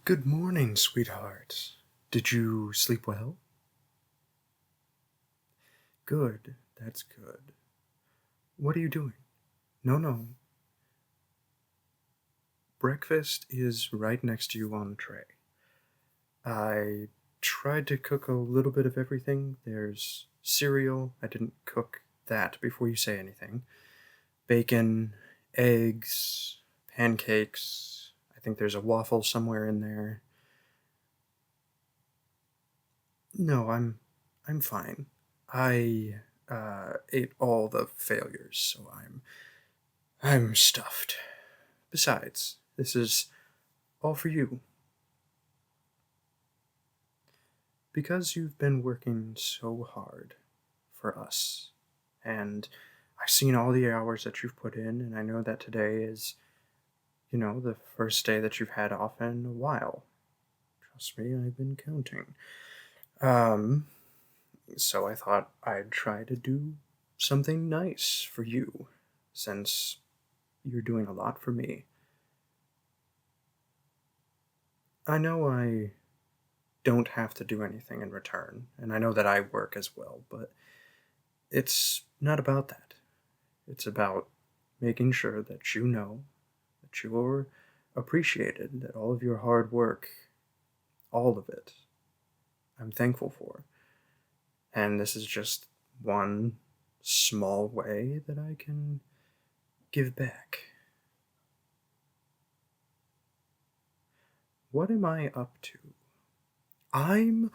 Good morning, sweetheart. Did you sleep well? Good, that's good. What are you doing? No. Breakfast is right next to you on the tray. I tried to cook a little bit of everything. There's cereal. I didn't cook that before you say anything. Bacon, eggs, pancakes. I think there's a waffle somewhere in there. No, I'm fine. I ate all the failures, so I'm stuffed. Besides, this is all for you. Because you've been working so hard for us, and I've seen all the hours that you've put in, and I know that today is, the first day that you've had off in a while. Trust me, I've been counting. So I thought I'd try to do something nice for you, since you're doing a lot for me. I know I don't have to do anything in return, and I know that I work as well, but it's not about that. It's about making sure that you know that you're appreciated, that all of your hard work, all of it, I'm thankful for. And this is just one small way that I can give back. What am I up to? I'm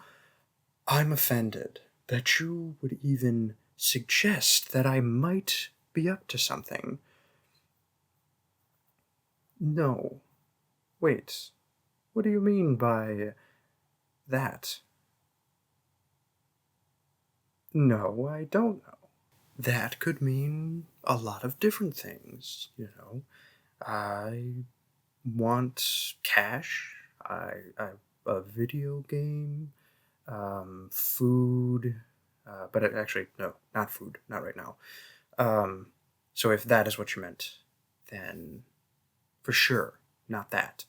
offended that you would even suggest that I might be up to something. No. Wait. What do you mean by that? No, I don't know. That could mean a lot of different things, I want cash, a video game, food, actually, no, not food, not right now. So if that is what you meant, then for sure, not that.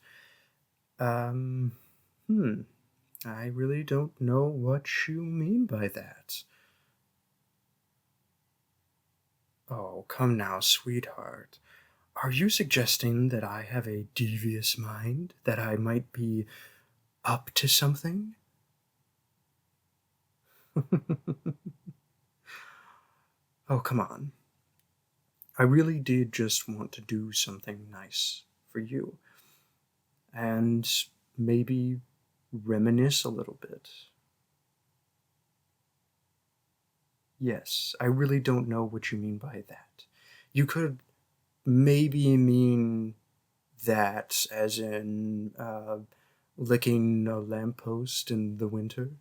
I really don't know what you mean by that. Oh, come now, sweetheart. Are you suggesting that I have a devious mind? That I might be up to something? Oh, come on. I really did just want to do something nice for you. And maybe reminisce a little bit. Yes, I really don't know what you mean by that. You could maybe mean that as in licking a lamppost in the winter.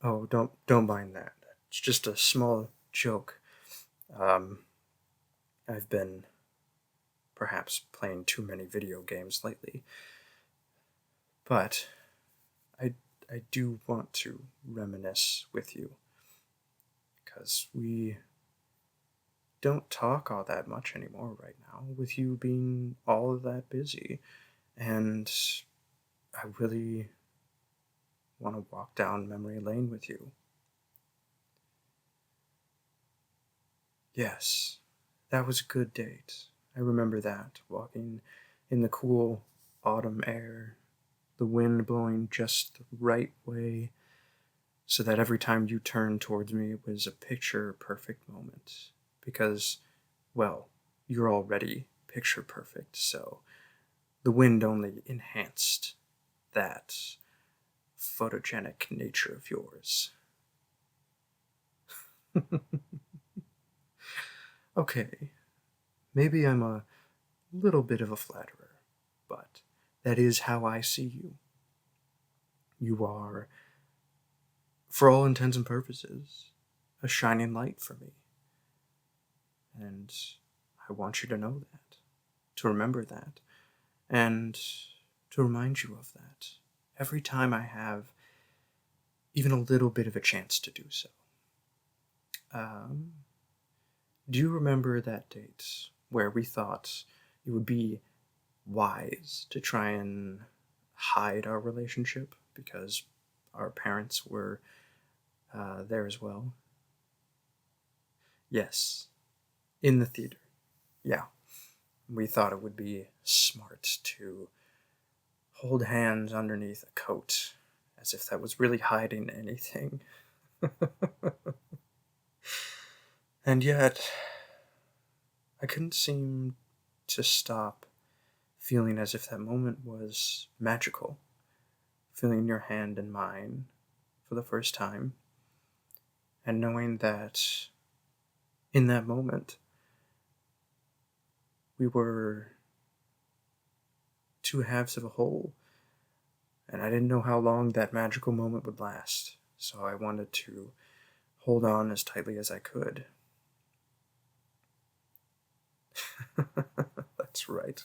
Oh, don't mind that. It's just a small joke. I've been perhaps playing too many video games lately. But I do want to reminisce with you, because we don't talk all that much anymore right now, with you being all of that busy, and I really want to walk down memory lane with you. Yes, that was a good date. I remember that, walking in the cool autumn air, the wind blowing just the right way, so that every time you turned towards me it was a picture-perfect moment. Because, well, you're already picture-perfect, so the wind only enhanced that photogenic nature of yours. Okay, maybe I'm a little bit of a flatterer, but that is how I see you. You are, for all intents and purposes, a shining light for me. And I want you to know that, to remember that, and to remind you of that every time I have even a little bit of a chance to do so. Do you remember that date where we thought it would be wise to try and hide our relationship because our parents were there as well. Yes, in the theater. Yeah. We thought it would be smart to hold hands underneath a coat, as if that was really hiding anything. And yet, I couldn't seem to stop feeling as if that moment was magical. Feeling your hand in mine for the first time, and knowing that in that moment, we were two halves of a whole, and I didn't know how long that magical moment would last, so I wanted to hold on as tightly as I could. That's right.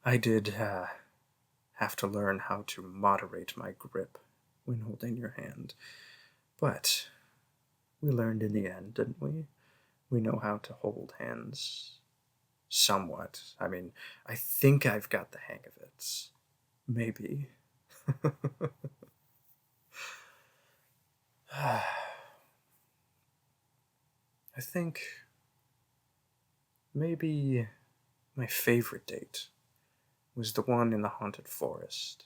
I did have to learn how to moderate my grip when holding your hand, but we learned in the end, didn't we? We know how to hold hands somewhat. I mean, I think I've got the hang of it. Maybe. I think maybe my favorite date was the one in the haunted forest.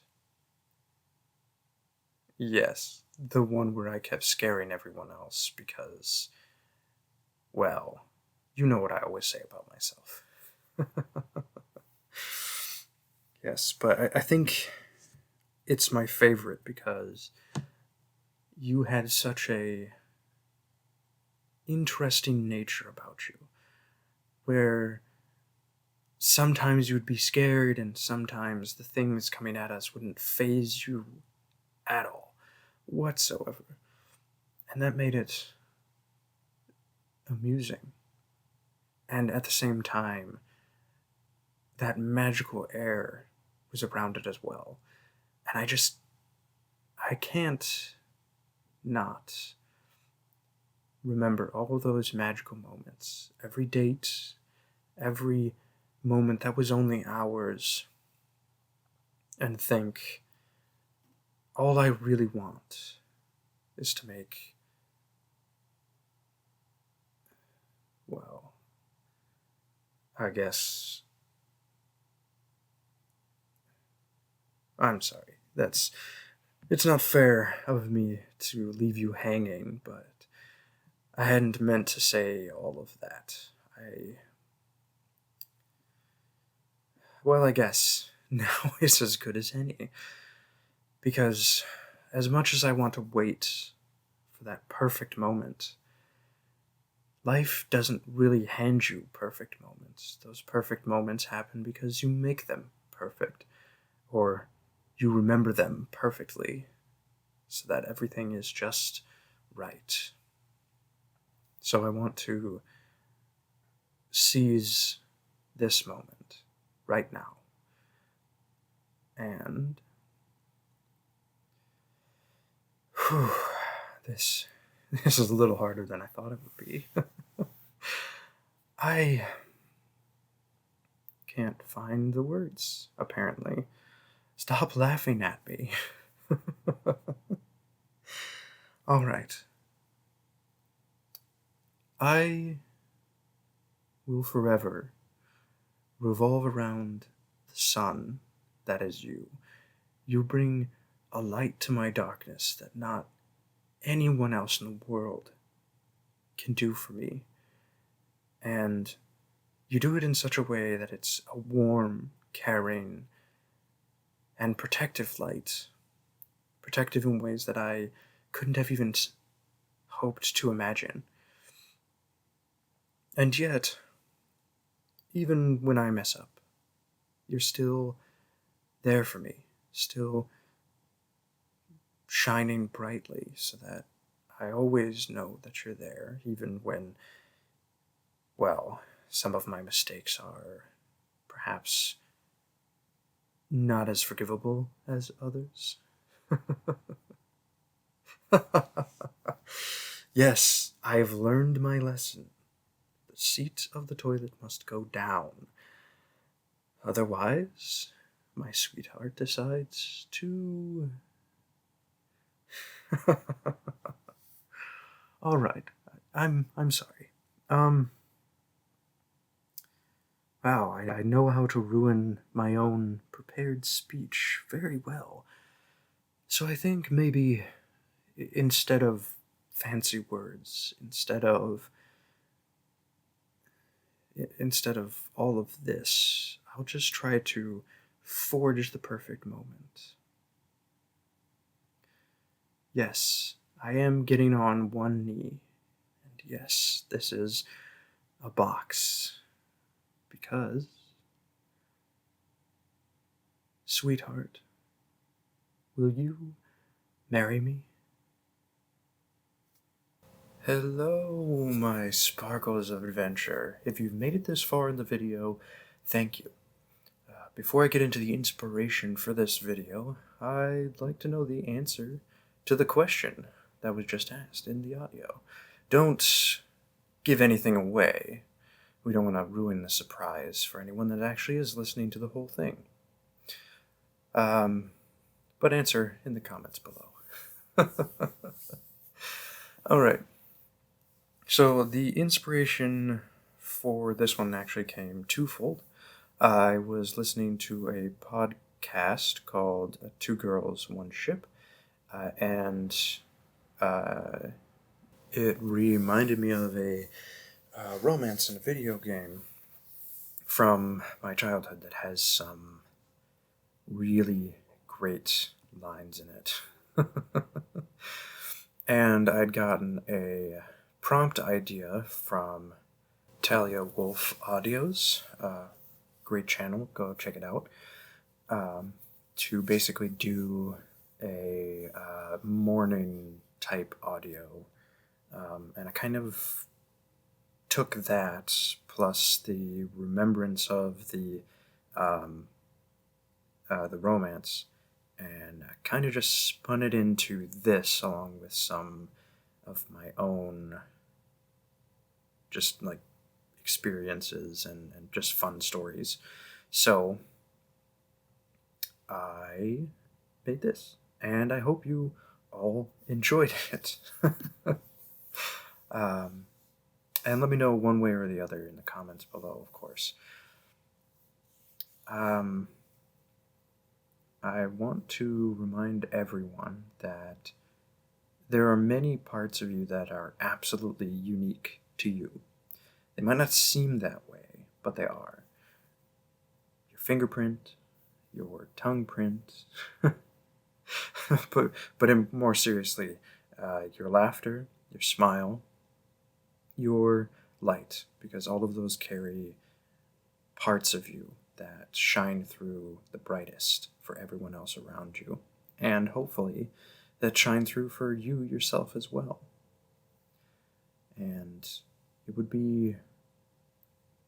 Yes, the one where I kept scaring everyone else because, well, you know what I always say about myself. Yes, but I think it's my favorite because you had such a interesting nature about you, where sometimes you would be scared and sometimes the things coming at us wouldn't faze you at all, whatsoever. And that made it amusing. And at the same time, that magical air was around it as well. And I can't not remember all those magical moments. Every date, every moment that was only ours, and think, all I really want is to make, well, I guess, I'm sorry, it's not fair of me to leave you hanging, but I hadn't meant to say all of that. Well, I guess now is as good as any. Because as much as I want to wait for that perfect moment, life doesn't really hand you perfect moments. Those perfect moments happen because you make them perfect, or you remember them perfectly, so that everything is just right. So I want to seize this moment right now. And whew, this is a little harder than I thought it would be. I can't find the words, apparently. Stop laughing at me. All right. I will forever revolve around the sun that is you. You bring a light to my darkness that not anyone else in the world can do for me. And you do it in such a way that it's a warm, caring, and protective light. Protective in ways that I couldn't have even hoped to imagine. And yet, even when I mess up, you're still there for me, still shining brightly so that I always know that you're there, even when, well, some of my mistakes are perhaps not as forgivable as others. Yes, I've learned my lesson. The seat of the toilet must go down. Otherwise, my sweetheart decides to... All right, I'm sorry. Wow, I know how to ruin my own prepared speech very well. So I think maybe instead of fancy words, instead of all of this, I'll just try to forge the perfect moment. Yes, I am getting on one knee, and yes, this is a box, because, sweetheart, will you marry me? Hello, my sparkles of adventure. If you've made it this far in the video, thank you. Before I get into the inspiration for this video, I'd like to know the answer to the question that was just asked in the audio. Don't give anything away. We don't want to ruin the surprise for anyone that actually is listening to the whole thing. But answer in the comments below. Alright. So the inspiration for this one actually came twofold. I was listening to a podcast called Two Girls, One Ship, and it reminded me of a romance in a video game from my childhood that has some really great lines in it. And I'd gotten a prompt idea from Taliawolfaudios, great channel, go check it out, to basically do a morning type audio. And I kind of took that plus the remembrance of the romance, and I kind of just spun it into this along with some of my own just like experiences and just fun stories. So I made this, and I hope you all enjoyed it. And let me know one way or the other in the comments below, of course. I want to remind everyone that there are many parts of you that are absolutely unique to you. They might not seem that way, but they are. Your fingerprint, your tongue print, but more seriously, your laughter, your smile, your light, because all of those carry parts of you that shine through the brightest for everyone else around you, and hopefully that shine through for you yourself as well. And it would be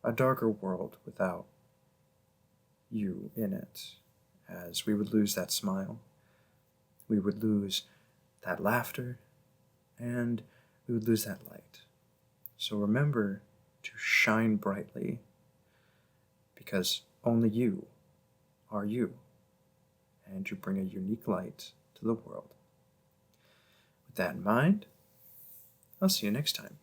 a darker world without you in it, as we would lose that smile, we would lose that laughter, and we would lose that light. So remember to shine brightly, because only you are you, and you bring a unique light to the world. With that in mind, I'll see you next time.